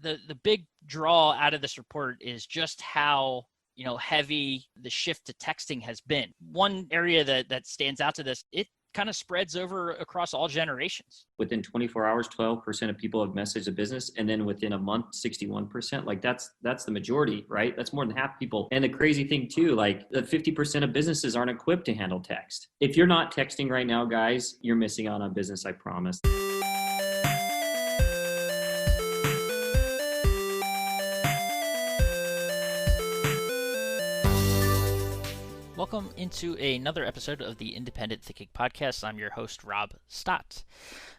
the big draw out of this report is just how heavy the shift to texting has been. One area that stands out to this, it kind of spreads over across all generations. Within 24 hours, 12% of people have messaged a business. And then within a month, 61%. Like that's the majority, right? That's more than half people. And the crazy thing too, like 50% of businesses aren't equipped to handle text. If you're not texting right now, guys, you're missing out on business, I promise. Welcome into another episode of the Independent Thinking Podcast. I'm your host, Rob Stott.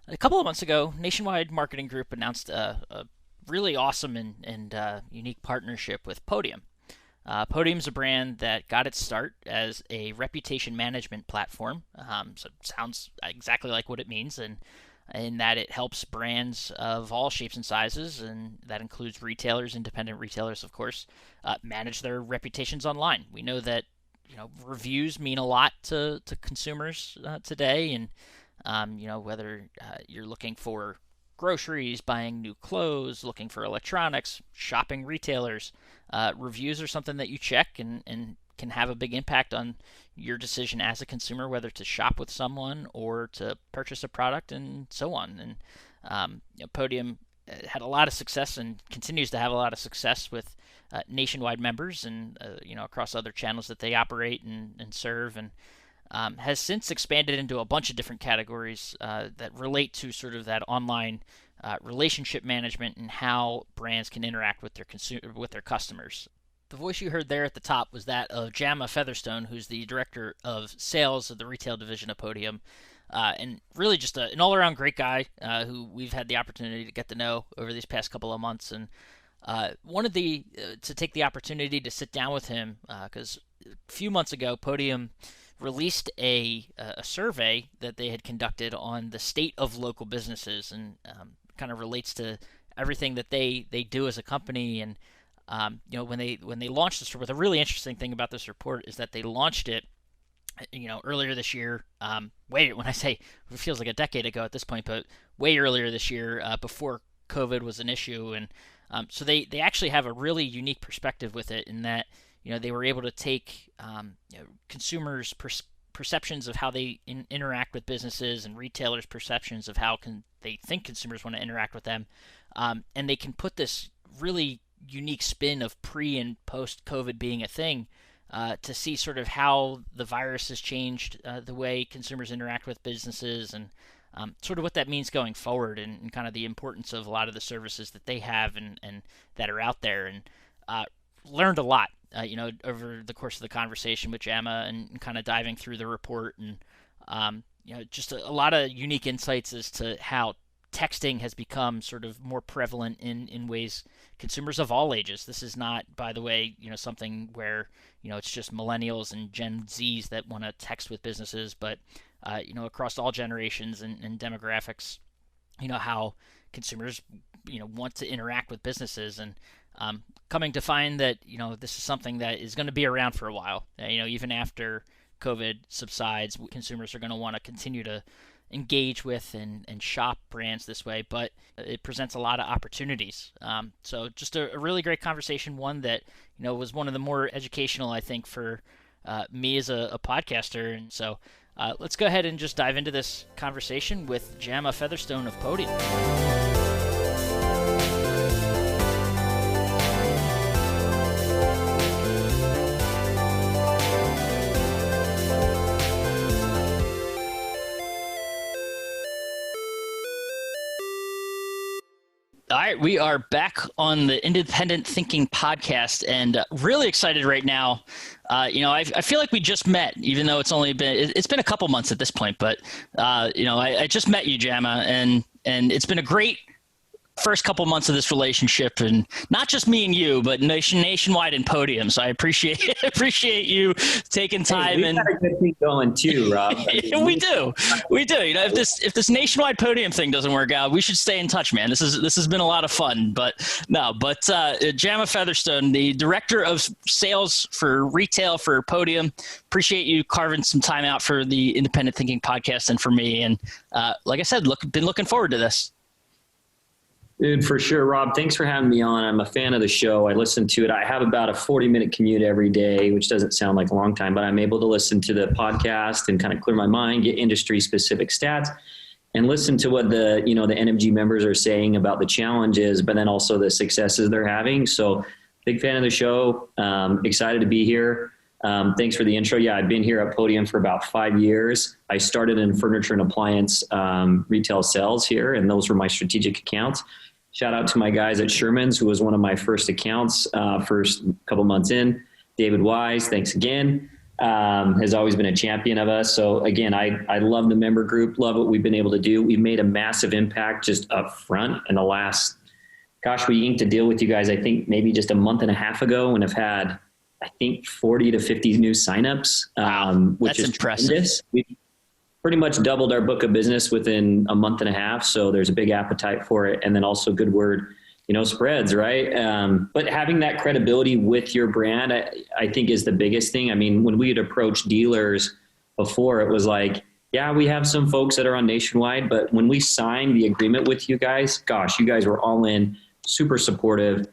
A couple of months ago, Nationwide Marketing Group announced a really awesome and unique partnership with Podium. Podium's a brand that got its start as a reputation management platform. So it sounds exactly like what it means, and in that it helps brands of all shapes and sizes, and that includes retailers, independent retailers, of course, manage their reputations online. We know that reviews mean a lot to consumers today, and whether you're looking for groceries, buying new clothes, looking for electronics, shopping retailers, reviews are something that you check and can have a big impact on your decision as a consumer, whether to shop with someone or to purchase a product and so on. And Podium had a lot of success and continues to have a lot of success with nationwide members and across other channels that they operate and serve, and has since expanded into a bunch of different categories that relate to sort of that online relationship management and how brands can interact with their customers. The voice you heard there at the top was that of Jama Featherson, who's the director of sales of the retail division of Podium. And really just an all-around great guy who we've had the opportunity to get to know over these past couple of months, and wanted to take the opportunity to sit down with him because a few months ago, Podium released a survey that they had conducted on the state of local businesses, and kind of relates to everything that they do as a company. And when they launched this report, the really interesting thing about this report is that they launched it earlier this year. When I say it feels like a decade ago at this point, but way earlier this year, before COVID was an issue. And so they actually have a really unique perspective with it, in that they were able to take consumers' perceptions of how they interact with businesses and retailers' perceptions of how they think consumers want to interact with them, and they can put this really unique spin of pre and post COVID being a thing, to see sort of how the virus has changed the way consumers interact with businesses, and sort of what that means going forward, and kind of the importance of a lot of the services that they have and that are out there. And learned a lot, over the course of the conversation with Jama, and kind of diving through the report, and just a lot of unique insights as to how texting has become sort of more prevalent in ways consumers of all ages. This is not, by the way, something where it's just millennials and Gen Zs that want to text with businesses, but across all generations and demographics, how consumers want to interact with businesses, and coming to find that this is something that is going to be around for a while. Even after COVID subsides, consumers are going to want to continue to engage with and shop brands this way, but it presents a lot of opportunities. So just a really great conversation, one that was one of the more educational, I think, for me as a podcaster. And so let's go ahead and just dive into this conversation with Jama Featherson of Podium. All right, we are back on the Independent Thinking Podcast, and really excited right now. I feel like we just met, even though it's been a couple months at this point. But I just met you, Jama, and it's been a great first couple months of this relationship, and not just me and you, but nationwide and Podium. So I appreciate you taking time. We've got a good thing going too, Rob. We do. If this nationwide Podium thing doesn't work out, we should stay in touch, man. This has been a lot of fun. But Jama Featherson, the director of sales for retail for Podium, appreciate you carving some time out for the Independent Thinking Podcast and for me. And like I said, been looking forward to this. Dude, for sure, Rob. Thanks for having me on. I'm a fan of the show. I listen to it. I have about a 40-minute commute every day, which doesn't sound like a long time, but I'm able to listen to the podcast and kind of clear my mind, get industry-specific stats, and listen to what the NMG members are saying about the challenges, but then also the successes they're having. So, big fan of the show. Excited to be here. Thanks for the intro. Yeah, I've been here at Podium for about 5 years. I started in furniture and appliance retail sales here, and those were my strategic accounts. Shout out to my guys at Sherman's, who was one of my first accounts, first couple months in. David Wise, thanks again. Has always been a champion of us. So again, I love the member group, love what we've been able to do. We've made a massive impact just up front in the last, we inked a deal with you guys, I think maybe just a month and a half ago, and have had, I think 40 to 50 new signups, which is impressive. Tremendous. We've pretty much doubled our book of business within a month and a half. So there's a big appetite for it. And then also good word, spreads, right? But having that credibility with your brand, I think is the biggest thing. I mean, when we had approached dealers before, it was like, yeah, we have some folks that are on Nationwide, but when we signed the agreement with you guys, you guys were all in, super supportive.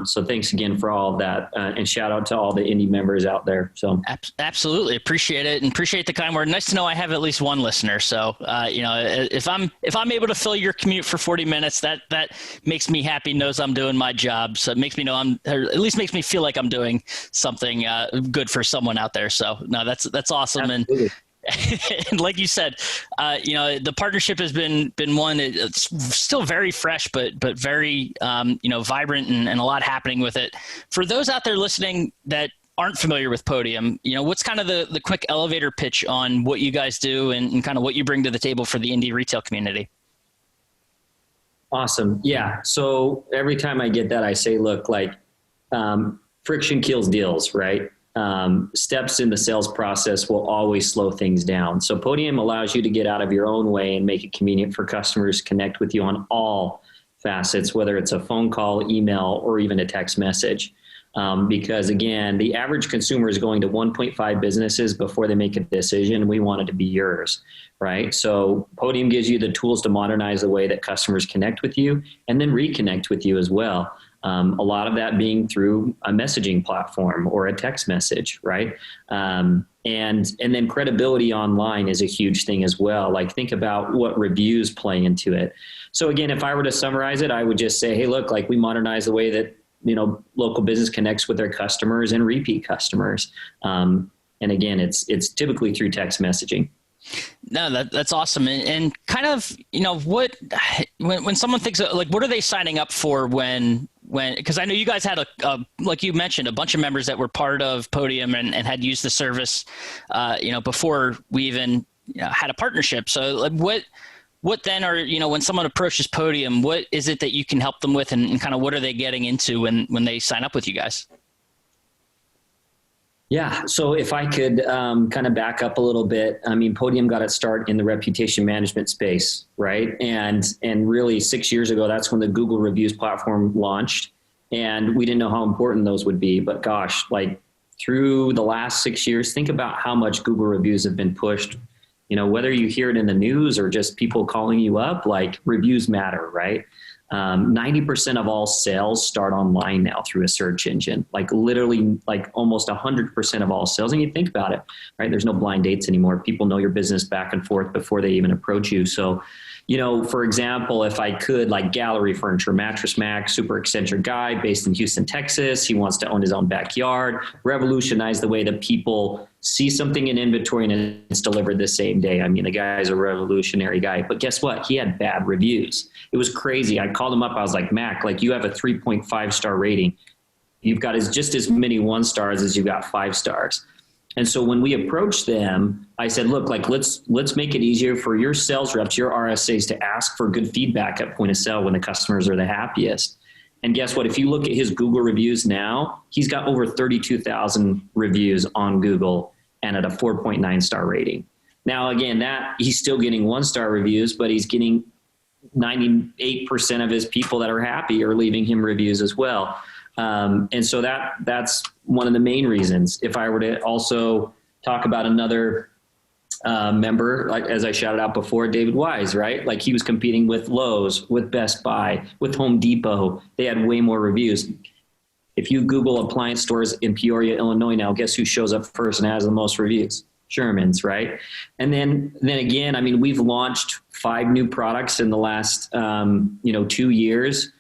So thanks again for all of that. And shout out to all the indie members out there. So absolutely appreciate it, and appreciate the kind word. Nice to know I have at least one listener. So, if I'm able to fill your commute for 40 minutes, that makes me happy, knows I'm doing my job. So it makes me know or at least makes me feel like I'm doing something good for someone out there. So no, that's awesome. Absolutely. And like you said, the partnership has been one. It's still very fresh, but very vibrant and a lot happening with it. For those out there listening that aren't familiar with Podium, what's kind of the quick elevator pitch on what you guys do and kind of what you bring to the table for the indie retail community? Awesome. Yeah. So every time I get that, I say, look, friction kills deals, right? Steps in the sales process will always slow things down. So Podium allows you to get out of your own way and make it convenient for customers to connect with you on all facets, whether it's a phone call, email, or even a text message. Because again, the average consumer is going to 1.5 businesses before they make a decision. We want it to be yours, right? So Podium gives you the tools to modernize the way that customers connect with you and then reconnect with you as well. A lot of that being through a messaging platform or a text message, right? And then credibility online is a huge thing as well. Like think about what reviews play into it. So again, if I were to summarize it, I would just say, hey, look, we modernize the way that, local business connects with their customers and repeat customers. And again, it's typically through text messaging. No, that's awesome. And kind of, when someone thinks of, what are they signing up for because I know you guys had like you mentioned, a bunch of members that were part of Podium and had used the service, before we even had a partnership. So what then are, when someone approaches Podium, what is it that you can help them with and kind of what are they getting into when they sign up with you guys? Yeah. So if I could kind of back up a little bit, I mean, Podium got its start in the reputation management space, right? And really 6 years ago, that's when the Google reviews platform launched. And we didn't know how important those would be. But through the last 6 years, think about how much Google reviews have been pushed. Whether you hear it in the news or just people calling you up, reviews matter, right? 90% of all sales start online now through a search engine, literally almost 100% of all sales. And you think about it, right? There's no blind dates anymore. People know your business back and forth before they even approach you. So, for example, if I could, Gallery Furniture, Mattress Mac, super eccentric guy based in Houston, Texas. He wants to own his own backyard, revolutionize the way that people see something in inventory and it's delivered the same day. I mean, the guy's a revolutionary guy, but guess what? He had bad reviews. It was crazy. I called him up. I was like, Mac, you have a 3.5 star rating. You've got just as many 1 stars as you've got 5 stars. And so when we approached them, I said, look, let's make it easier for your sales reps, your RSAs to ask for good feedback at point of sale when the customers are the happiest. And guess what? If you look at his Google reviews now, he's got over 32,000 reviews on Google and at a 4.9 star rating. Now, again, he's still getting 1 star reviews, but he's getting 98% of his people that are happy are leaving him reviews as well. And so that's one of the main reasons. If I were to also talk about another member, like as I shouted out before, David Wise, right? Like he was competing with Lowe's, with Best Buy, with Home Depot. They had way more reviews. If you Google appliance stores in Peoria, Illinois now, guess who shows up first and has the most reviews? Sherman's, right? And then again, I mean, we've launched 5 new products in the last 2 years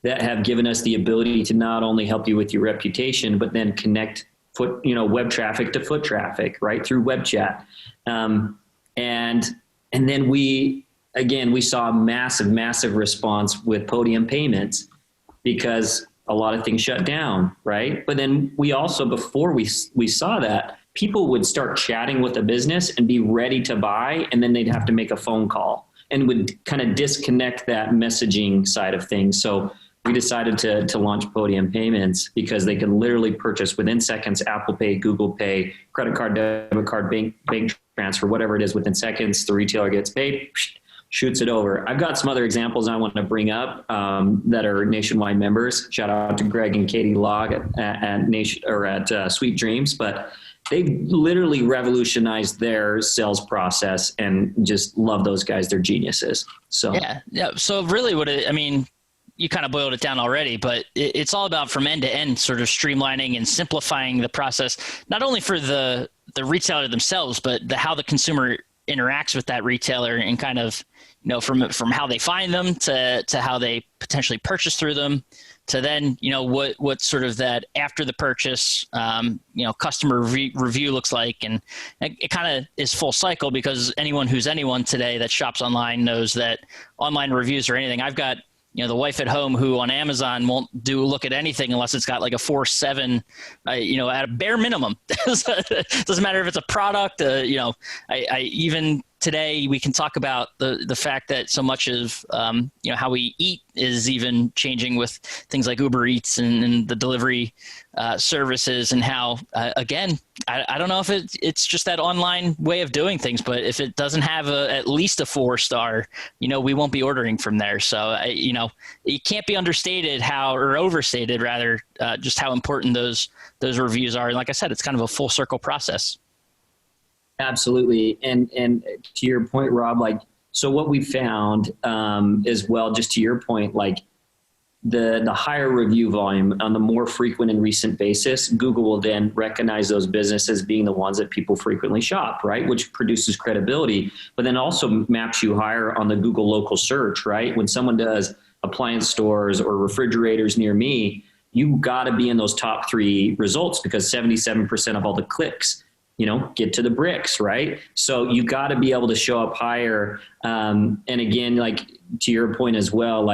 that have given us the ability to not only help you with your reputation, but then connect web traffic to foot traffic, right, through web chat. And then we saw a massive response with Podium payments because a lot of things shut down, right? But then we also, before we saw that, people would start chatting with a business and be ready to buy, and then they'd have to make a phone call and would kind of disconnect that messaging side of things. So we decided to launch Podium Payments because they can literally purchase within seconds, Apple Pay, Google Pay, credit card, debit card, bank transfer, whatever it is, within seconds. The retailer gets paid, shoots it over. I've got some other examples I want to bring up that are nationwide members. Shout out to Greg and Katie Log at Sweet Dreams, but they literally revolutionized their sales process, and just love those guys. They're geniuses. So yeah. So really, you kind of boiled it down already, but it's all about from end to end sort of streamlining and simplifying the process, not only for the retailer themselves, but how the consumer interacts with that retailer, and kind of, from how they find them to how they potentially purchase through them, to then, what sort of that after the purchase, customer review looks like. And it kind of is full cycle, because anyone today that shops online knows that online reviews or anything, I've got, the wife at home who on Amazon won't look at anything unless it's got like a 4.7, at a bare minimum. Doesn't matter if it's a product. I even today we can talk about the fact that so much of how we eat is even changing with things like Uber Eats and the delivery services, and how again, I don't know if it's just that online way of doing things, but if it doesn't have at least a 4-star, we won't be ordering from there. So it can't be understated or overstated rather, just how important those reviews are. And like I said, it's kind of a full circle process. Absolutely. And to your point, Rob, so what we found as well, just to your point, the higher review volume on the more frequent and recent basis, Google will then recognize those businesses being the ones that people frequently shop, right? Which produces credibility, but then also maps you higher on the Google local search, right? When someone does appliance stores or refrigerators near me, you got to be in those top 3 results, because 77% of all the clicks get to the bricks, right? So you got to be able to show up higher. And again, to your point as well,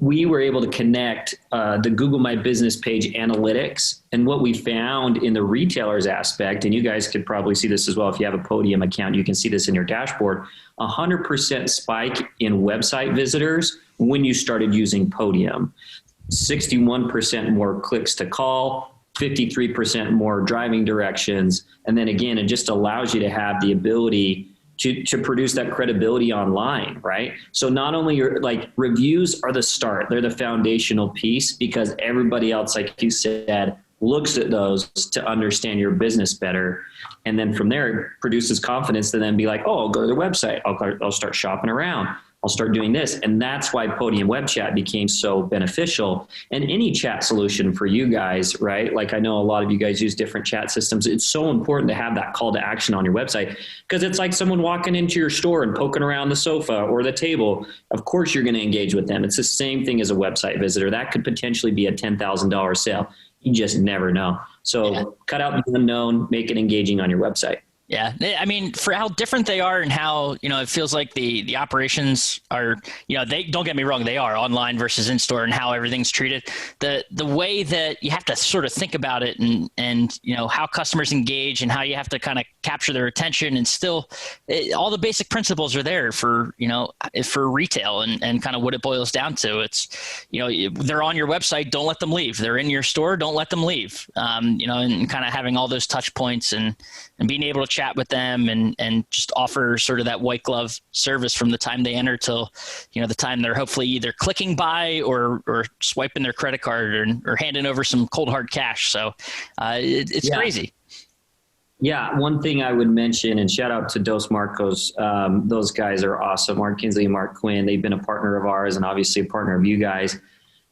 we were able to connect the Google My Business page analytics, and what we found in the retailers aspect, and you guys could probably see this as well if you have a Podium account, you can see this in your dashboard, 100% spike in website visitors when you started using Podium, 61% more clicks to call, 53% more driving directions. And then again, it just allows you to have the ability to produce that credibility online, right? So not only reviews are the start, they're the foundational piece, because everybody else, like you said, looks at those to understand your business better. And then from there, it produces confidence to then be like, oh, I'll go to their website. I'll start shopping around. I'll start doing this. And that's why Podium Web Chat became so beneficial. And any chat solution for you guys, right? I know a lot of you guys use different chat systems. It's so important to have that call to action on your website, because it's like someone walking into your store and poking around the sofa or the table. Of course, you're going to engage with them. It's the same thing as a website visitor. That could potentially be a $10,000 sale. You just never know. So Cut out the unknown, make it engaging on your website. Yeah. I mean, for how different they are and how, it feels like the operations are, they don't get me wrong, they are online versus in store, and how everything's treated. The way that you have to sort of think about it and how customers engage and how you have to kind of capture their attention, and still all the basic principles are there for retail and kind of what it boils down to. It's, they're on your website, don't let them leave. They're in your store, don't let them leave. And kind of having all those touch points and being able to chat with them and just offer sort of that white glove service from the time they enter till, the time they're hopefully either clicking buy or swiping their credit card or handing over some cold hard cash. So it's crazy. Yeah, one thing I would mention, and shout out to Dos Marcos. Those guys are awesome. Mark Kinsley and Mark Quinn. They've been a partner of ours and obviously a partner of you guys.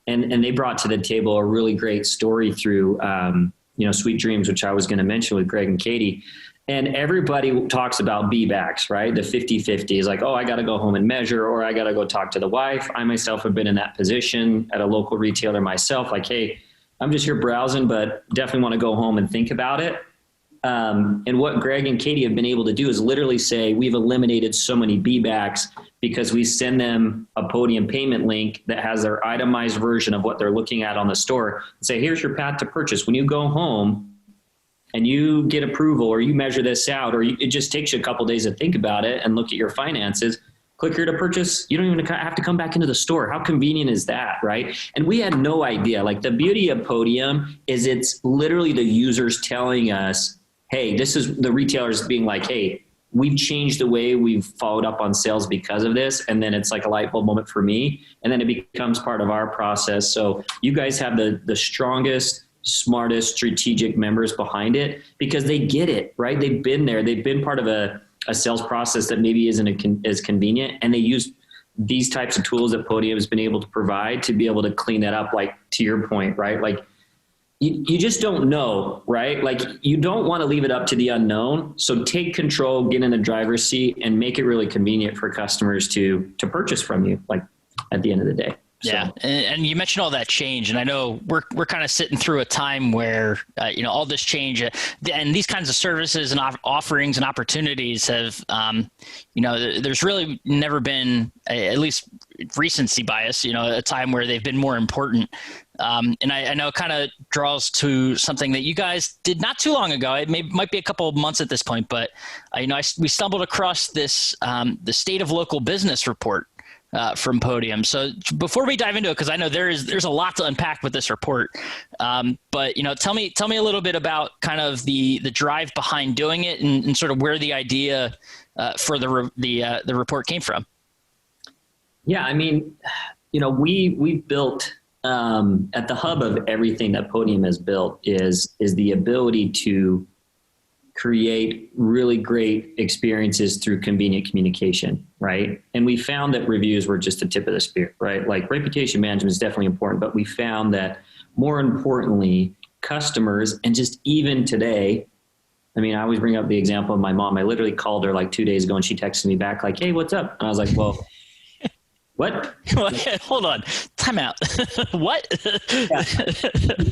And they brought to the table a really great story through, Sweet Dreams, which I was going to mention with Greg and Katie. And everybody talks about B-backs, right? The 50-50 is like, oh, I got to go home and measure, or I got to go talk to the wife. I myself have been in that position at a local retailer myself. Like, hey, I'm just here browsing, but definitely want to go home and think about it. And what Greg and Katie have been able to do is literally say, we've eliminated so many B-backs because we send them a Podium payment link that has their itemized version of what they're looking at on the store and say, here's your path to purchase. When you go home and you get approval or you measure this out, or it just takes you a couple of days to think about it and look at your finances, click here to purchase. You don't even have to come back into the store. How convenient is that, right? And we had no idea. Like, the beauty of Podium is it's literally the users telling us, hey, this is the retailers being like, hey, we've changed the way we've followed up on sales because of this. And then it's like a light bulb moment for me. And then it becomes part of our process. So you guys have the strongest, smartest, strategic members behind it because they get it, right? They've been there. They've been part of a sales process that maybe isn't as convenient. And they use these types of tools that Podium has been able to provide to be able to clean that up, like to your point, right? Like, you just don't know, right? Like, you don't want to leave it up to the unknown. So take control, get in the driver's seat, and make it really convenient for customers to purchase from you, like, at the end of the day. Yeah. So. And you mentioned all that change, and I know we're kind of sitting through a time where, all this change and these kinds of services and offerings and opportunities have, there's really never been, at least recency bias, a time where they've been more important. And I know it kind of draws to something that you guys did not too long ago. It might be a couple of months at this point, but we stumbled across this the State of Local Business report from Podium. So before we dive into it, because I know there's a lot to unpack with this report, but tell me a little bit about kind of the drive behind doing it and sort of where the idea for the report came from. Yeah, I mean, we built. At the hub of everything that Podium has built is the ability to create really great experiences through convenient communication, right? And we found that reviews were just the tip of the spear, right? Like, reputation management is definitely important, but we found that more importantly, customers, and just even today, I mean, I always bring up the example of my mom. I literally called her like 2 days ago and she texted me back like, hey, what's up? And I was like, well, what? Hold on. Time out. What?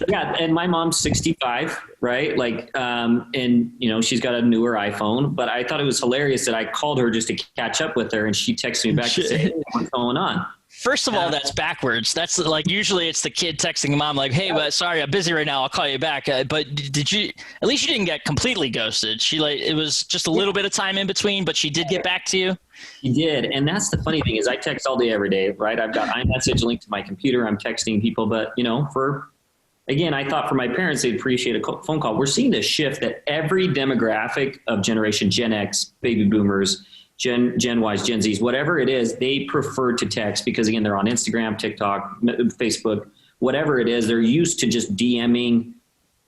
Yeah. And my mom's 65, right? Like, and she's got a newer iPhone, but I thought it was hilarious that I called her just to catch up with her. And she texted me back to say, hey, what's going on? First of all, that's backwards. That's like, usually it's the kid texting mom like, hey, but sorry, I'm busy right now. I'll call you back. But at least you didn't get completely ghosted. It was just a little bit of time in between, but she did get back to you. She did. And that's the funny thing is I text all day, every day, right? I've got iMessage linked to my computer. I'm texting people, but I thought for my parents, they'd appreciate a phone call. We're seeing this shift that every demographic of generation Gen X, baby boomers, Gen Ys, Gen Zs, whatever it is, they prefer to text because, again, they're on Instagram, TikTok, Facebook, whatever it is. They're used to just DMing,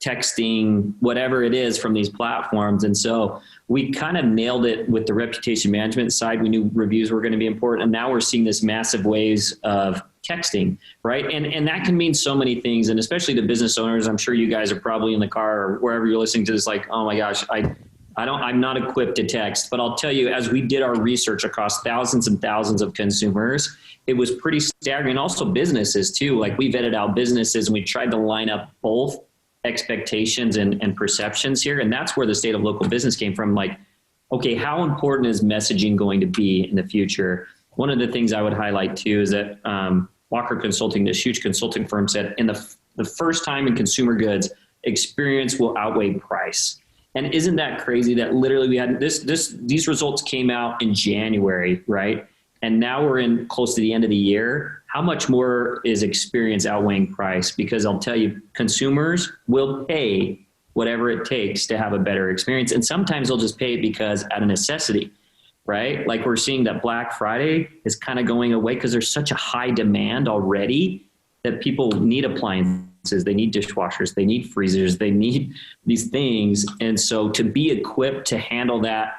texting, whatever it is from these platforms. And so we kind of nailed it with the reputation management side. We knew reviews were going to be important. And now we're seeing this massive waves of texting, right? And that can mean so many things. And especially the business owners, I'm sure you guys are probably in the car or wherever you're listening to this, like, oh my gosh, I'm not equipped to text, but I'll tell you, as we did our research across thousands and thousands of consumers, it was pretty staggering. Also businesses too. Like, we vetted out businesses and we tried to line up both expectations and perceptions here. And that's where the State of Local Business came from. Like, okay, how important is messaging going to be in the future? One of the things I would highlight too is that Walker Consulting, this huge consulting firm, said in the first time in consumer goods, experience will outweigh price. And isn't that crazy that literally we had these results came out in January, right? And now we're in close to the end of the year. How much more is experience outweighing price? Because I'll tell you, consumers will pay whatever it takes to have a better experience. And sometimes they'll just pay it because out of necessity, right? Like, we're seeing that Black Friday is kind of going away because there's such a high demand already that people need appliances appliances, they need dishwashers, they need freezers, they need these things. And so to be equipped to handle that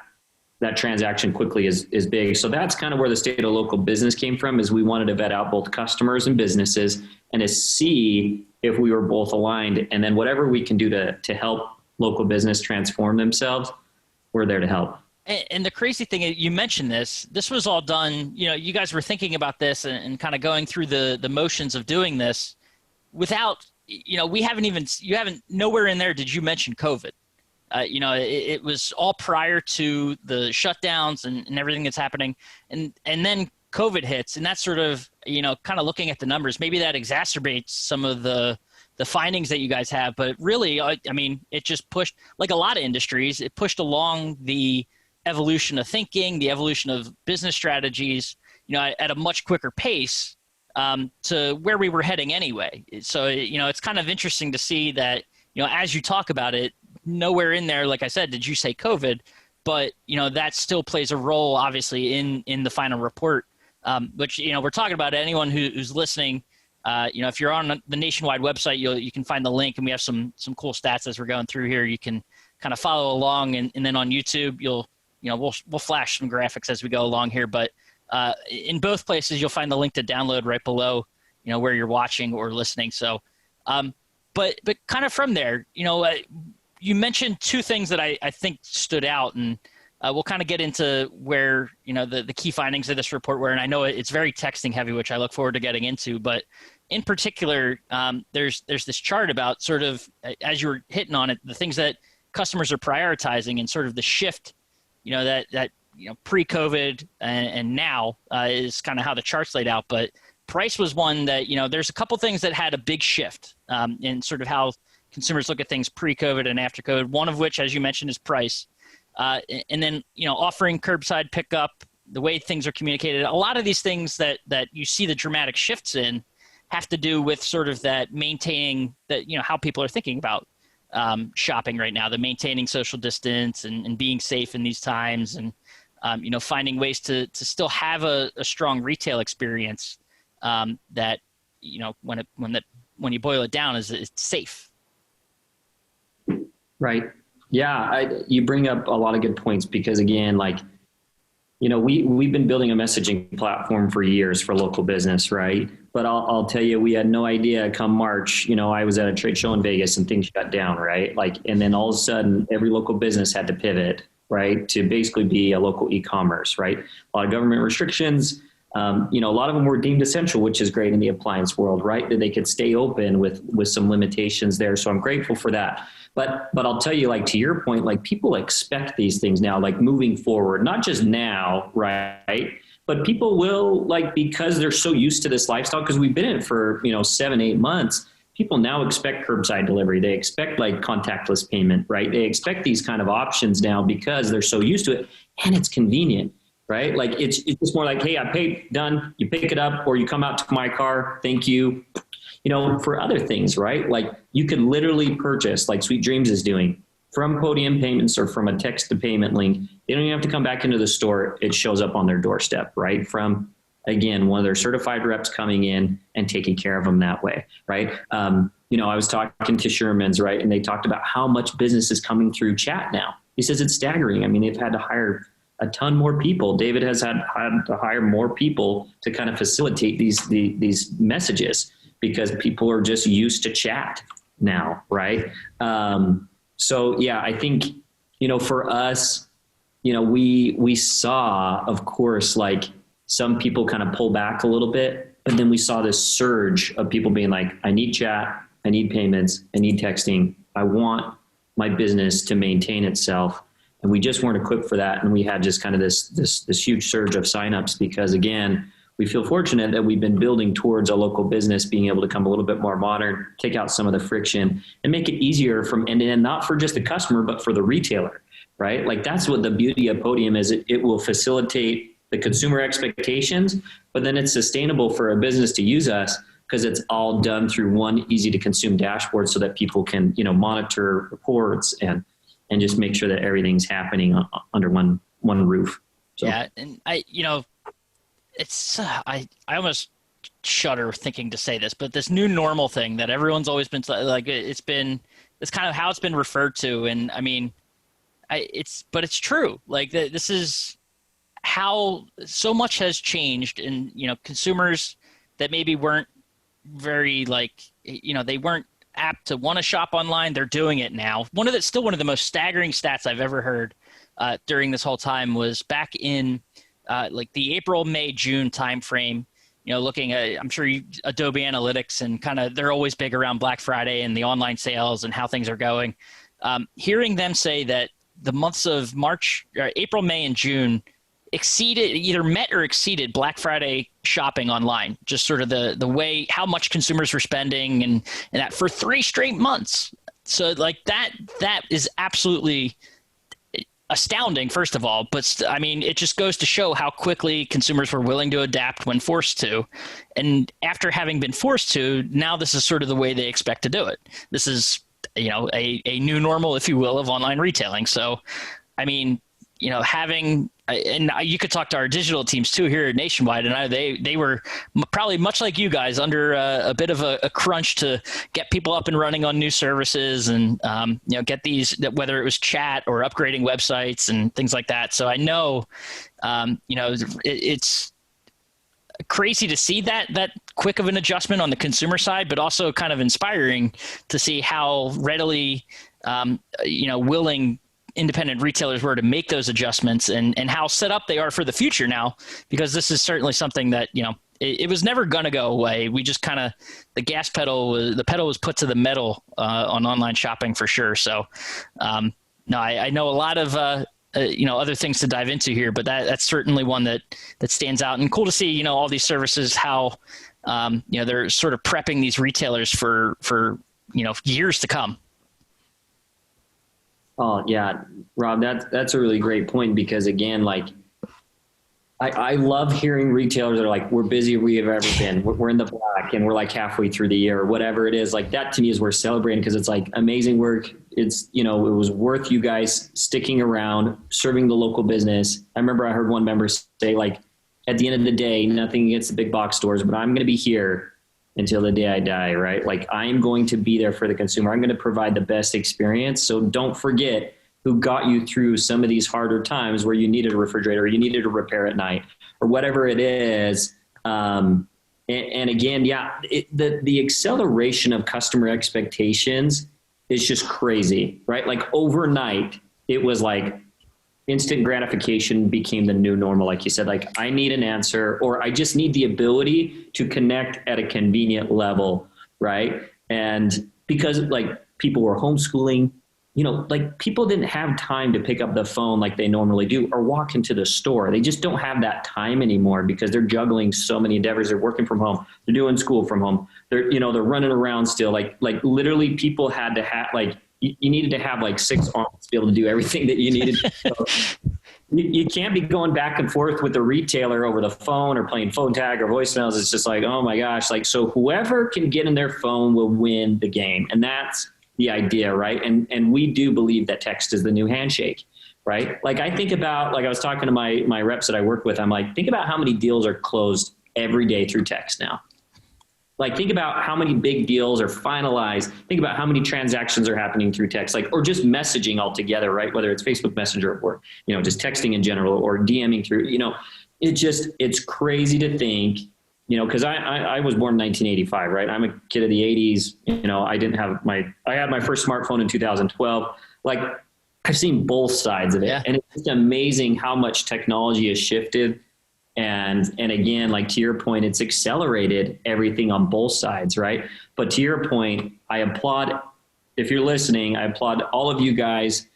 transaction quickly is big. So that's kind of where the state of local business came from, is we wanted to vet out both customers and businesses and to see if we were both aligned. And then whatever we can do to help local business transform themselves, we're there to help. And the crazy thing, you mentioned this was all done, you guys were thinking about this and kind of going through the motions of doing this without, you haven't, nowhere in there did you mention COVID. It was all prior to the shutdowns and everything that's happening. And then COVID hits, and that's sort of, kind of looking at the numbers, maybe that exacerbates some of the findings that you guys have. But really, it just pushed, like a lot of industries, it pushed along the evolution of thinking, the evolution of business strategies, at a much quicker pace to where we were heading anyway. So, it's kind of interesting to see that, as you talk about it, nowhere in there, like I said, did you say COVID, but, that still plays a role, obviously, in the final report, which, we're talking about anyone who's listening. If you're on the Nationwide website, you can find the link, and we have some cool stats as we're going through here. You can kind of follow along, and then on YouTube, we'll flash some graphics as we go along here, but in both places, you'll find the link to download right below, where you're watching or listening. So, but kind of from there, you mentioned two things that I think stood out, and we'll kind of get into where, the key findings of this report were, and I know it's very texting heavy, which I look forward to getting into, but in particular, there's this chart about sort of, as you were hitting on it, the things that customers are prioritizing and sort of the shift, that pre-COVID and now is kind of how the chart's laid out. But price was one that, there's a couple things that had a big shift in sort of how consumers look at things pre-COVID and after COVID, one of which, as you mentioned, is price. And then, offering curbside pickup, the way things are communicated, a lot of these things that you see the dramatic shifts in have to do with sort of that maintaining that, how people are thinking about shopping right now, the maintaining social distance and being safe in these times, and finding ways to still have a strong retail experience that when you boil it down is it's safe. Right. Yeah. You bring up a lot of good points, because again, we've been building a messaging platform for years for local business, right? But I'll tell you, we had no idea come March, I was at a trade show in Vegas and things shut down, right? And then all of a sudden every local business had to pivot, right, to basically be a local e-commerce, right? A lot of government restrictions, a lot of them were deemed essential, which is great in the appliance world, right? That they could stay open with some limitations there. So I'm grateful for that. But I'll tell you, to your point, people expect these things now, moving forward, not just now, right? But people will, because they're so used to this lifestyle, because we've been in it for, 7-8 months, people now expect curbside delivery. They expect contactless payment, right? They expect these kind of options now because they're so used to it, and it's convenient, right? It's just more hey, I paid, done, you pick it up, or you come out to my car, thank you. For other things, right? You could literally purchase, Sweet Dreams is doing, from Podium payments or from a text to payment link. They don't even have to come back into the store. It shows up on their doorstep, right? From, again, one of their certified reps coming in and taking care of them that way, right? I was talking to Sherman's, right? And they talked about how much business is coming through chat now. He says it's staggering. They've had to hire a ton more people. David has had to hire more people to kind of facilitate these messages, because people are just used to chat now, right? So yeah, I think, for us, we saw, of course, some people kind of pull back a little bit, but then we saw this surge of people being I need chat, I need payments, I need texting, I want my business to maintain itself. And we just weren't equipped for that. And we had just kind of this huge surge of signups, because again, we feel fortunate that we've been building towards a local business being able to come a little bit more modern, take out some of the friction, and make it easier from end to end, not for just the customer, but for the retailer, right? That's what the beauty of Podium is. It will facilitate the consumer expectations, but then it's sustainable for a business to use us, because it's all done through one easy to consume dashboard, so that people can, monitor reports and just make sure that everything's happening under one roof. So. Yeah. And I almost shudder thinking to say this, but this new normal thing that everyone's always been like, it's kind of how it's been referred to. And I mean, but it's true. Like this is how so much has changed, and consumers that maybe weren't very they weren't apt to want to shop online, they're doing it now. Still one of the most staggering stats I've ever heard during this whole time was back in the April, May, June timeframe. Looking at, I'm sure Adobe Analytics, and kind of they're always big around Black Friday and the online sales and how things are going. Hearing them say that the months of April, May, and June either met or exceeded Black Friday shopping online, just sort of the way how much consumers were spending and that for 3 straight months. So like that is absolutely astounding, first of all, but I mean, it just goes to show how quickly consumers were willing to adapt when forced to. And after having been forced to, now this is sort of the way they expect to do it. This is, a new normal, if you will, of online retailing. So, I mean, and you could talk to our digital teams too here at Nationwide, and they were probably much like you guys under a bit of a crunch to get people up and running on new services, and get these, whether it was chat or upgrading websites and things like that. So I know, it's crazy to see that quick of an adjustment on the consumer side, but also kind of inspiring to see how readily willing independent retailers were to make those adjustments, and how set up they are for the future now, because this is certainly something that, it was never going to go away. We just kind of, the pedal was put to the metal on online shopping for sure. So, no, I know a lot of, other things to dive into here, but that's certainly one that stands out, and cool to see, all these services, how, they're sort of prepping these retailers for years to come. Oh yeah, Rob, that's a really great point, because again, like I love hearing retailers that are like, we're busier we have ever been. We're in the black and we're like halfway through the year or whatever it is. Like that to me is worth celebrating, because it's like amazing work. It's, it was worth you guys sticking around, serving the local business. I remember I heard one member say, like, at the end of the day, nothing against the big box stores, but I'm going to be here until the day I die, right? Like I'm going to be there for the consumer. I'm going to provide the best experience. So don't forget who got you through some of these harder times where you needed a refrigerator, or you needed a repair at night, or whatever it is. And again, yeah, the acceleration of customer expectations is just crazy, right? Like overnight, it was like instant gratification became the new normal. Like you said, like I need an answer, or I just need the ability to connect at a convenient level, right? And because like people were homeschooling, like people didn't have time to pick up the phone like they normally do, or walk into the store. They just don't have that time anymore, because they're juggling so many endeavors. They're working from home. They're doing school from home. They're running around still. Like literally people had to have, like, you needed to have like 6 arms to be able to do everything that you needed. So you can't be going back and forth with the retailer over the phone or playing phone tag or voicemails. It's just like, oh my gosh. Like, so whoever can get in their phone will win the game. And that's the idea, right? And we do believe that text is the new handshake, right? Like I think about, like I was talking to my reps that I work with, I'm like, think about how many deals are closed every day through text now. Like think about how many big deals are finalized. Think about how many transactions are happening through text, like, or just messaging altogether, right? Whether it's Facebook Messenger or, just texting in general, or DMing through, it's crazy to think, cause I was born in 1985, right? I'm a kid of the 80s. I had my first smartphone in 2012. Like I've seen both sides of it. Yeah. And it's just amazing how much technology has shifted. And again, like to your point, it's accelerated everything on both sides, right? But to your point, I applaud, if you're listening, I applaud all of you guys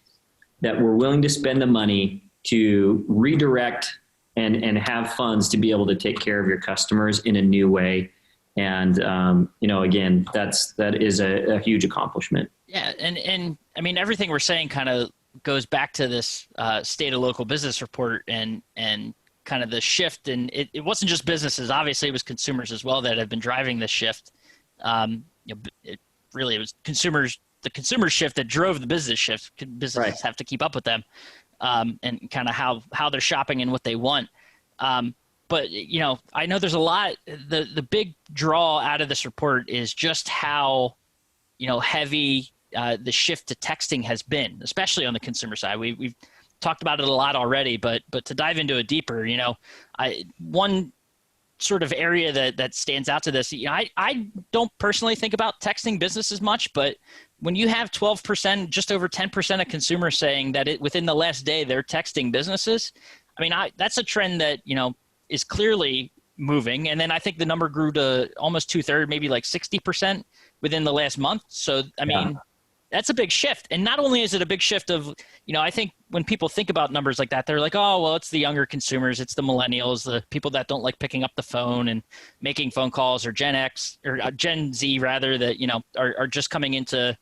that were willing to spend the money to redirect and have funds to be able to take care of your customers in a new way. And, again, that is a huge accomplishment. Yeah. And I mean, everything we're saying kind of goes back to this state of local business report and kind of the shift. And it wasn't just businesses, obviously it was consumers as well that have been driving this shift. It was the consumer shift that drove the business shift. Businesses right. have to keep up with them, and kind of how they're shopping and what they want. But I know there's a lot. The big draw out of this report is just how heavy the shift to texting has been, especially on the consumer side. We've talked about it a lot already, but to dive into it deeper, one sort of area that stands out to this, I don't personally think about texting business as much, but when you have 12%, just over 10% of consumers saying that within the last day they're texting businesses, I mean, that's a trend that is clearly moving. And then I think the number grew to almost 2/3, maybe like 60% within the last month. So, I mean, that's a big shift. And not only is it a big shift of, I think when people think about numbers like that, they're like, oh, well, it's the younger consumers. It's the millennials, the people that don't like picking up the phone and making phone calls, or Gen X or Gen Z rather, that, are just coming into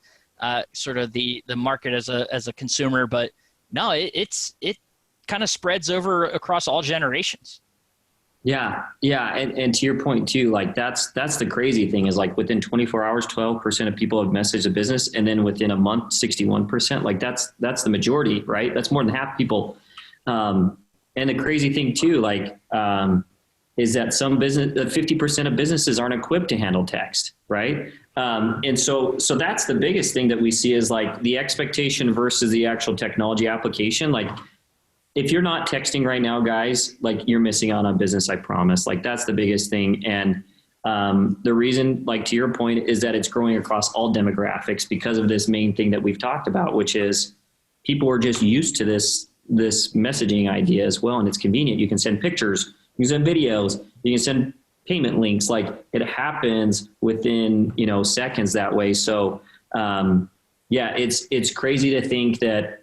sort of the market as a consumer. But no, it kind of spreads over across all generations. Yeah. And to your point too, like that's the crazy thing is like within 24 hours, 12% of people have messaged a business. And then within a month, 61%, like that's the majority, right? That's more than half people. And the crazy thing too, like, is that 50% of businesses aren't equipped to handle text, right? And so that's the biggest thing that we see is like the expectation versus the actual technology application. Like, if you're not texting right now, guys, like you're missing out on business, I promise. Like that's the biggest thing. And the reason, like to your point, is that it's growing across all demographics because of this main thing that we've talked about, which is people are just used to this messaging idea as well. And it's convenient. You can send pictures, you can send videos, you can send payment links. Like it happens within, seconds that way. So it's crazy to think that,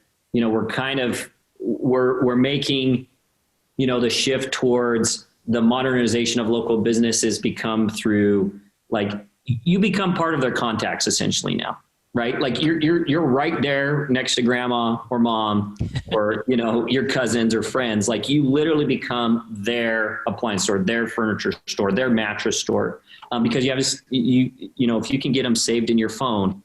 we're making, the shift towards the modernization of local businesses become through like you become part of their contacts essentially now, right? Like you're right there next to grandma or mom or, your cousins or friends. Like you literally become their appliance store, their furniture store, their mattress store. Because you have this, if you can get them saved in your phone,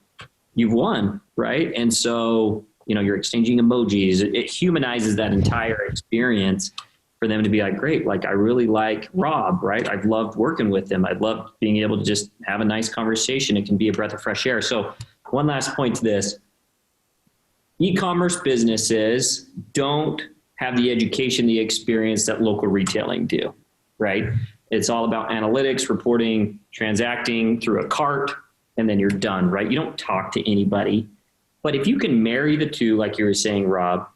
you've won, right? And so, you're exchanging emojis. It humanizes that entire experience for them to be like, great, like I really like Rob, right? I've loved working with him. I'd love being able to just have a nice conversation. It can be a breath of fresh air. So one last point to this, e-commerce businesses don't have the education, the experience that local retailing do, right? It's all about analytics, reporting, transacting through a cart, and then you're done, right? You don't talk to anybody. But if you can marry the two, like you were saying, Rob,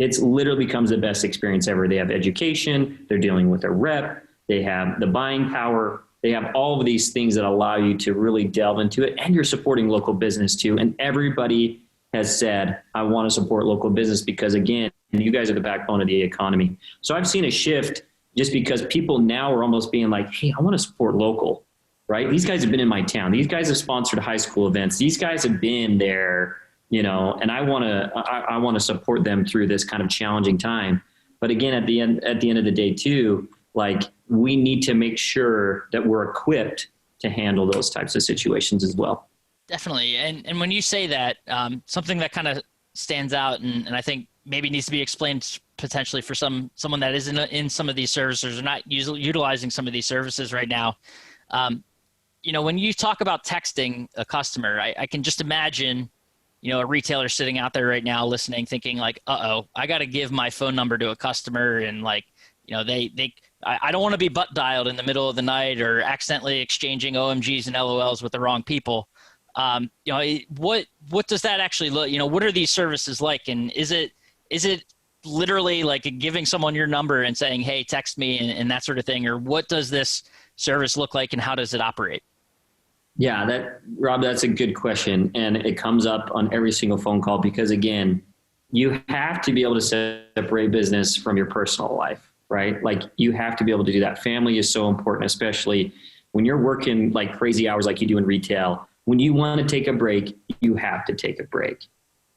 it literally becomes the best experience ever. They have education, they're dealing with a rep, they have the buying power, they have all of these things that allow you to really delve into it, and you're supporting local business too. And everybody has said, I want to support local business because, again, you guys are the backbone of the economy. So I've seen a shift just because people now are almost being like, hey, I want to support local, right? These guys have been in my town. These guys have sponsored high school events. These guys have been there. And I want to support them through this kind of challenging time. But again, at the end of the day too, like we need to make sure that we're equipped to handle those types of situations as well. Definitely. And when you say that, something that kind of stands out and I think maybe needs to be explained potentially for someone that isn't in some of these services or not utilizing some of these services right now. When you talk about texting a customer, I can just imagine a retailer sitting out there right now listening, thinking like, I got to give my phone number to a customer. And like, I don't want to be butt dialed in the middle of the night or accidentally exchanging OMGs and LOLs with the wrong people. What does that actually look, what are these services like? And is it literally like giving someone your number and saying, hey, text me and that sort of thing? Or what does this service look like and how does it operate? Yeah, Rob, that's a good question. And it comes up on every single phone call because, again, you have to be able to separate business from your personal life, right? Like you have to be able to do that. Family is so important, especially when you're working like crazy hours like you do in retail. When you want to take a break, you have to take a break.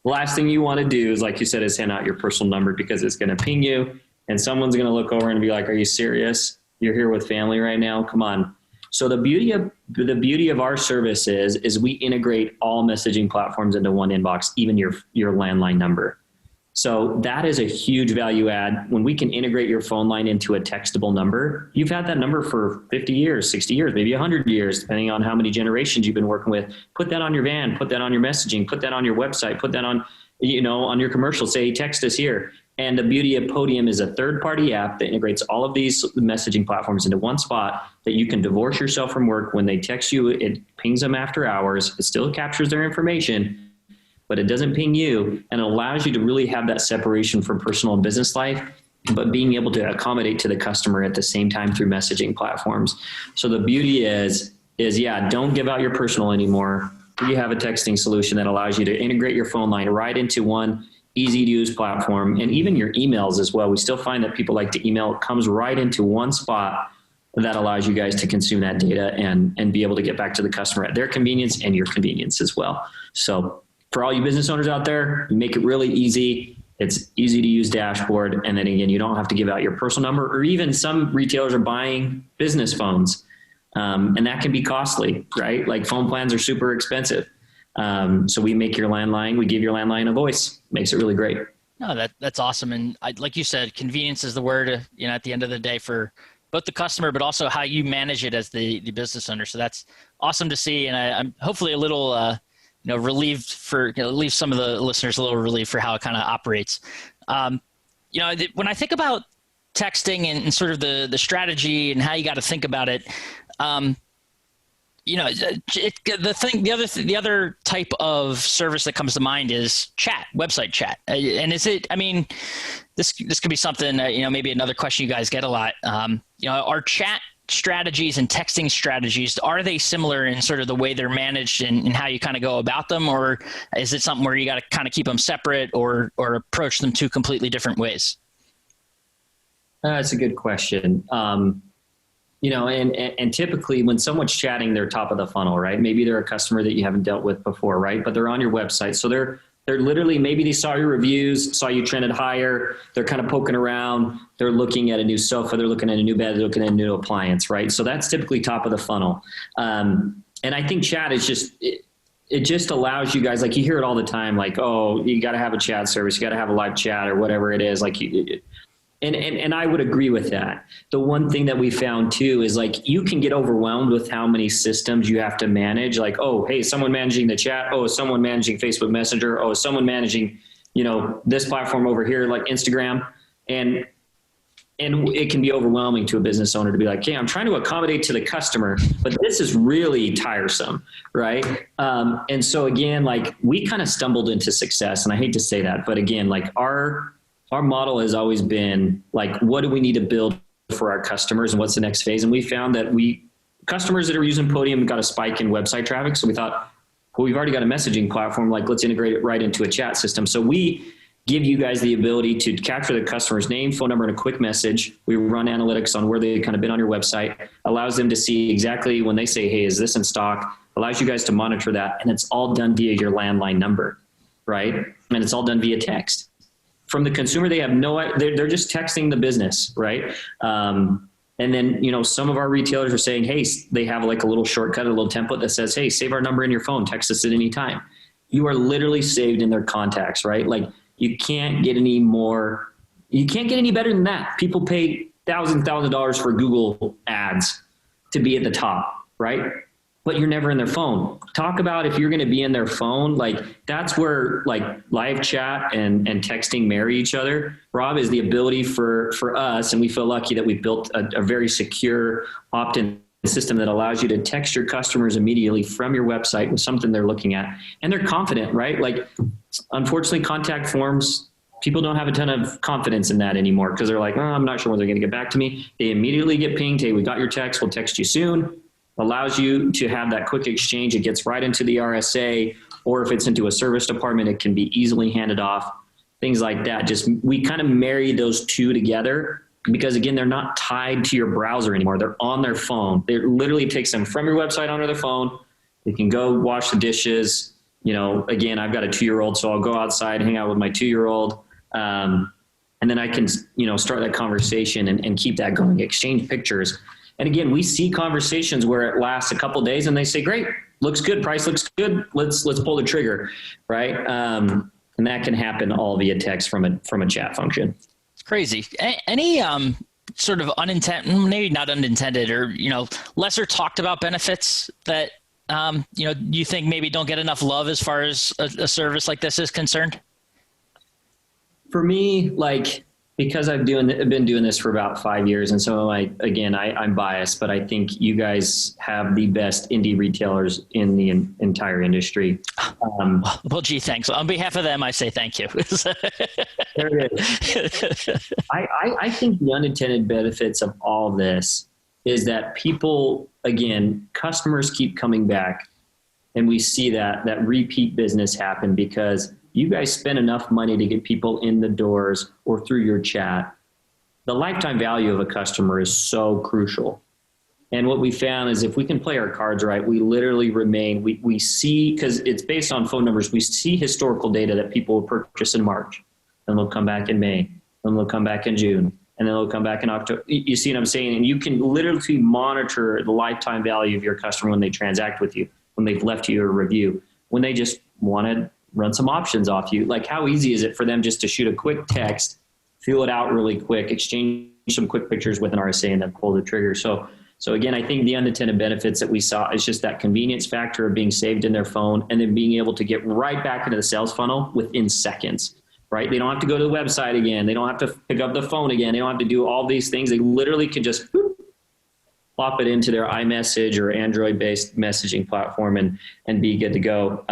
The last thing you want to do is, like you said, is hand out your personal number because it's going to ping you and someone's going to look over and be like, are you serious? You're here with family right now? Come on. So the beauty of our service is we integrate all messaging platforms into one inbox, even your landline number. So that is a huge value add. When we can integrate your phone line into a textable number, you've had that number for 50 years, 60 years, maybe 100 years, depending on how many generations you've been working with. Put that on your van, put that on your messaging, put that on your website, put that on, on your commercial, say, text us here. And the beauty of Podium is a third-party app that integrates all of these messaging platforms into one spot that you can divorce yourself from work. When they text you, it pings them after hours. It still captures their information, but it doesn't ping you, and it allows you to really have that separation from personal and business life, but being able to accommodate to the customer at the same time through messaging platforms. So the beauty is don't give out your personal anymore. You have a texting solution that allows you to integrate your phone line right into one easy to use platform, and even your emails as well. We still find that people like to email. It comes right into one spot that allows you guys to consume that data and be able to get back to the customer at their convenience and your convenience as well. So for all you business owners out there, make it really easy. It's easy to use dashboard. And then again, you don't have to give out your personal number, or even some retailers are buying business phones. And that can be costly, right? Like phone plans are super expensive. So we make your landline, we give your landline a voice. Makes it really great. No, that's awesome. And like you said, convenience is the word, at the end of the day for both the customer, but also how you manage it as the business owner. So that's awesome to see. And I'm hopefully a little, relieved for, leave some of the listeners a little relieved for how it kind of operates. When I think about texting and sort of the strategy and how you got to think about it, the other type of service that comes to mind is chat, website chat. And this could be something, maybe another question you guys get a lot. Are chat strategies and texting strategies, are they similar in sort of the way they're managed and how you kind of go about them? Or is it something where you got to kind of keep them separate or approach them two completely different ways? That's a good question. And typically when someone's chatting, they're top of the funnel, right? Maybe they're a customer that you haven't dealt with before, right? But they're on your website. So they're literally, maybe they saw your reviews, saw you trended higher. They're kind of poking around. They're looking at a new sofa. They're looking at a new bed. They're looking at a new appliance, right? So that's typically top of the funnel. And I think chat is it just allows you guys, like you hear it all the time, like, oh, you got to have a chat service. You got to have a live chat or whatever it is. Like And I would agree with that. The one thing that we found too is like you can get overwhelmed with how many systems you have to manage. Like, oh, hey, someone managing the chat. Oh, someone managing Facebook Messenger. Oh, someone managing, this platform over here like Instagram. And it can be overwhelming to a business owner to be like, hey, I'm trying to accommodate to the customer, but this is really tiresome, right? And so again, like we kind of stumbled into success, and I hate to say that, but again, like our model has always been like, what do we need to build for our customers and what's the next phase? And we found that customers that are using Podium got a spike in website traffic. So we thought, well, we've already got a messaging platform, like let's integrate it right into a chat system. So we give you guys the ability to capture the customer's name, phone number, and a quick message. We run analytics on where they've kind of been on your website, allows them to see exactly when they say, hey, is this in stock? Allows you guys to monitor that. And it's all done via your landline number, right? And it's all done via text. From the consumer, they have they're just texting the business, right? And then, some of our retailers are saying, hey, they have like a little shortcut, a little template that says, hey, save our number in your phone, text us at any time. You are literally saved in their contacts, right? Like you can't get any better than that. People pay thousands of dollars for Google ads to be at the top, right? But you're never in their phone. Talk about if you're going to be in their phone, like that's where like live chat and texting marry each other. Rob, is the ability for us, and we feel lucky that we built a very secure opt-in system that allows you to text your customers immediately from your website with something they're looking at. And they're confident, right? Like unfortunately, contact forms, people don't have a ton of confidence in that anymore because they're like, oh, I'm not sure when they're going to get back to me. They immediately get pinged. Hey, we got your text. We'll text you soon. Allows you to have that quick exchange. It gets right into the RSA, or if it's into a service department, it can be easily handed off, things like that. We kind of marry those two together because again, they're not tied to your browser anymore. They're on their phone. It literally takes them from your website onto their phone. They can go wash the dishes. Again, I've got a 2-year-old, so I'll go outside, hang out with my 2-year-old. And then I can, start that conversation and keep that going, exchange pictures. And again, we see conversations where it lasts a couple of days and they say, great, looks good. Price looks good. Let's pull the trigger. Right. And that can happen all via text from a chat function. It's crazy. Any sort of unintended, maybe not unintended, or lesser talked about benefits that you think maybe don't get enough love as far as a service like this is concerned? For me, like, because I've been doing this for about 5 years, and so I'm biased, but I think you guys have the best indie retailers in the entire industry. Well, gee, thanks. On behalf of them, I say thank you. There it is. I think the unintended benefits of all this is that people, again, customers keep coming back, and we see that repeat business happen because you guys spend enough money to get people in the doors or through your chat. The lifetime value of a customer is so crucial. And what we found is if we can play our cards right, we literally remain, we see, because it's based on phone numbers, we see historical data that people will purchase in March, then they'll come back in May, then they'll come back in June, and then they'll come back in October. You see what I'm saying? And you can literally monitor the lifetime value of your customer when they transact with you, when they've left you a review, when they just want to run some options off you. Like, how easy is it for them just to shoot a quick text, fill it out really quick, exchange some quick pictures with an RSA, and then pull the trigger. So again, I think the unintended benefits that we saw is just that convenience factor of being saved in their phone and then being able to get right back into the sales funnel within seconds, right? They don't have to go to the website again. They don't have to pick up the phone again. They don't have to do all these things. They literally can just plop it into their iMessage or Android-based messaging platform and be good to go.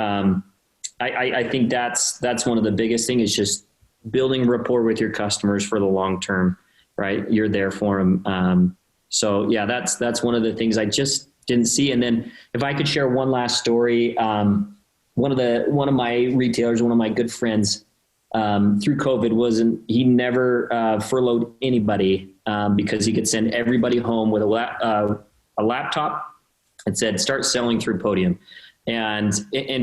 I think that's one of the biggest things, is just building rapport with your customers for the long term, right? You're there for them. So yeah, that's one of the things I just didn't see. And then if I could share one last story, one of my retailers, one of my good friends, through COVID he never furloughed anybody because he could send everybody home with a laptop and said, start selling through Podium. And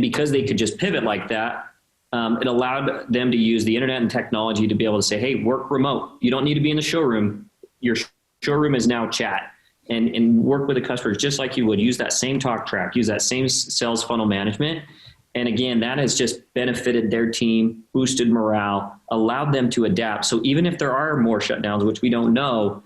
because they could just pivot like that, it allowed them to use the internet and technology to be able to say, hey, work remote. You don't need to be in the showroom. Your showroom is now chat, and work with the customers just like you would. Use that same talk track, use that same sales funnel management. And again, that has just benefited their team, boosted morale, allowed them to adapt. So even if there are more shutdowns, which we don't know,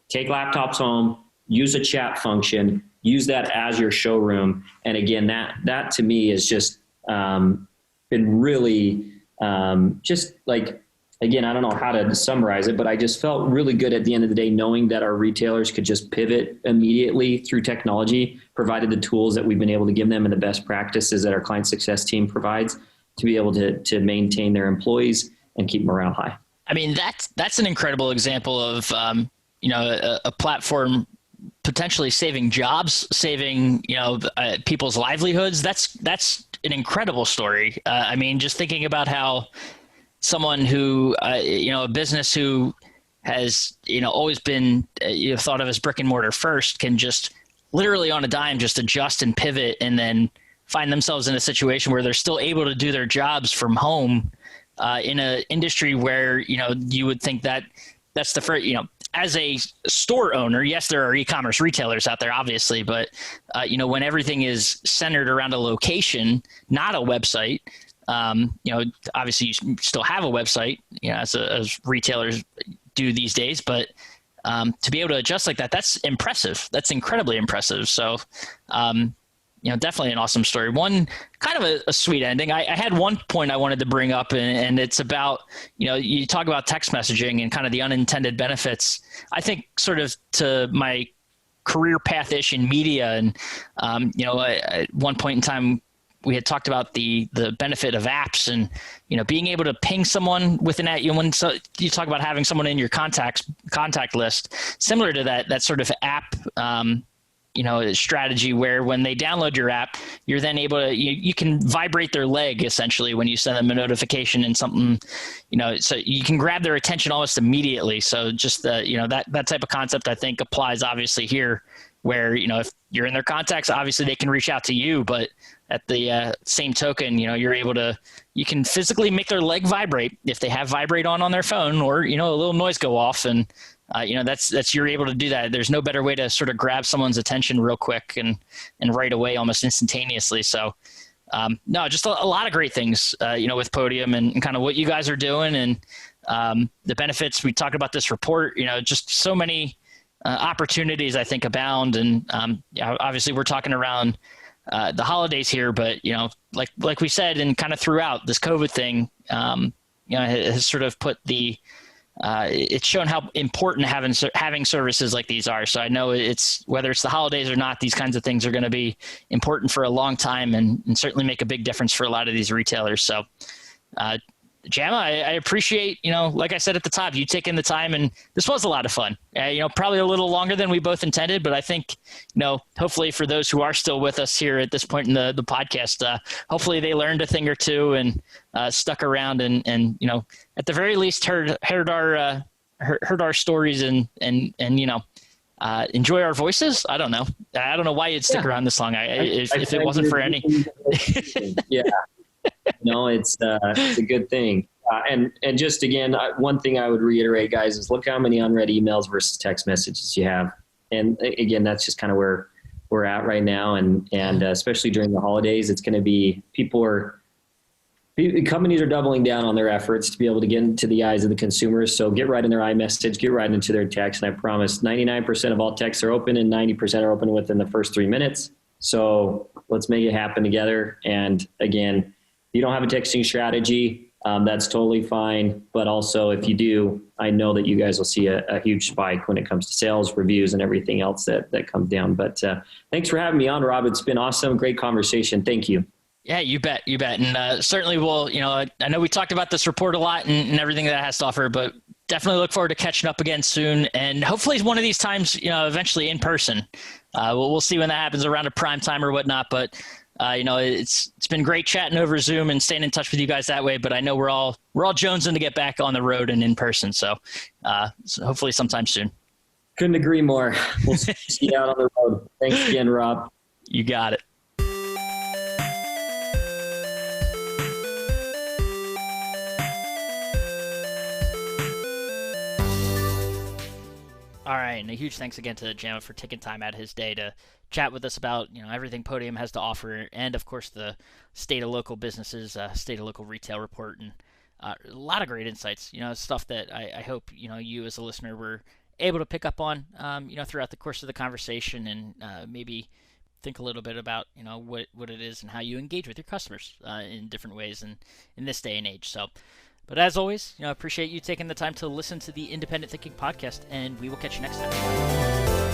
take laptops home, use a chat function, use that as your showroom. And again, that to me is just been really just like, again, I don't know how to summarize it, but I just felt really good at the end of the day, knowing that our retailers could just pivot immediately through technology, provided the tools that we've been able to give them and the best practices that our client success team provides to be able to maintain their employees and keep morale high. I mean, that's an incredible example of, a platform potentially saving jobs, saving, people's livelihoods. That's an incredible story. I mean, just thinking about how someone who, a business who has, always been thought of as brick and mortar first, can just literally on a dime just adjust and pivot and then find themselves in a situation where they're still able to do their jobs from home in an industry where, you would think that that's the first, as a store owner, yes, there are e-commerce retailers out there, obviously, but, when everything is centered around a location, not a website, obviously you still have a website, as retailers do these days, but to be able to adjust like that, that's impressive. That's incredibly impressive. So, definitely an awesome story. One kind of a sweet ending. I had one point I wanted to bring up, and it's about, you talk about text messaging and kind of the unintended benefits. I think sort of to my career path-ish in media, and, at one point in time, we had talked about the benefit of apps and, being able to ping someone with an app. So you talk about having someone in your contact list, similar to that sort of app, strategy where when they download your app, you're then able to, you can vibrate their leg essentially when you send them a notification and something, so you can grab their attention almost immediately. So just that type of concept I think applies obviously here, where, if you're in their contacts, obviously they can reach out to you, but at the same token, you can physically make their leg vibrate if they have vibrate on their phone, or, a little noise go off, and, you're able to do that. There's no better way to sort of grab someone's attention real quick and right away, almost instantaneously. So No, just a lot of great things, with Podium and kind of what you guys are doing and the benefits. We talked about this report, just so many opportunities I think abound. And obviously we're talking around the holidays here, but like we said, and kind of throughout this COVID thing, has sort of put it's shown how important having services like these are. So I know whether it's the holidays or not, these kinds of things are going to be important for a long time and certainly make a big difference for a lot of these retailers. So, Jama, I appreciate, like I said at the top, you taking the time, and this was a lot of fun. Probably a little longer than we both intended, but I think, hopefully for those who are still with us here at this point in the podcast, hopefully they learned a thing or two and stuck around and at the very least heard our stories and enjoy our voices. I don't know why you'd stick around this long. If it wasn't for any. Yeah. No, it's a good thing. And just again, one thing I would reiterate, guys, is look how many unread emails versus text messages you have. And again, that's just kind of where we're at right now. And especially during the holidays, it's going to be companies are doubling down on their efforts to be able to get into the eyes of the consumers. So get right in their iMessage, get right into their text. And I promise 99% of all texts are open and 90% are open within the first 3 minutes. So let's make it happen together. And again, if you don't have a texting strategy, that's totally fine. But also if you do, I know that you guys will see a huge spike when it comes to sales, reviews, and everything else that comes down. But thanks for having me on, Rob. It's been awesome. Great conversation. Thank you. Yeah, you bet. And certainly we'll, I know we talked about this report a lot and everything that it has to offer, but definitely look forward to catching up again soon. And hopefully one of these times, eventually in person. We'll see when that happens around a prime time or whatnot. But it's been great chatting over Zoom and staying in touch with you guys that way. But I know we're all jonesing to get back on the road and in person. So hopefully sometime soon. Couldn't agree more. We'll see you out on the road. Thanks again, Rob. You got it. All right, and a huge thanks again to Jama for taking time out of his day to chat with us about everything Podium has to offer, and of course the state of local businesses, state of local retail report, and a lot of great insights. Stuff that I hope you as a listener were able to pick up on throughout the course of the conversation, and maybe think a little bit about what it is and how you engage with your customers in different ways in this day and age. So. But as always, appreciate you taking the time to listen to the Independent Thinking Podcast, and we will catch you next time.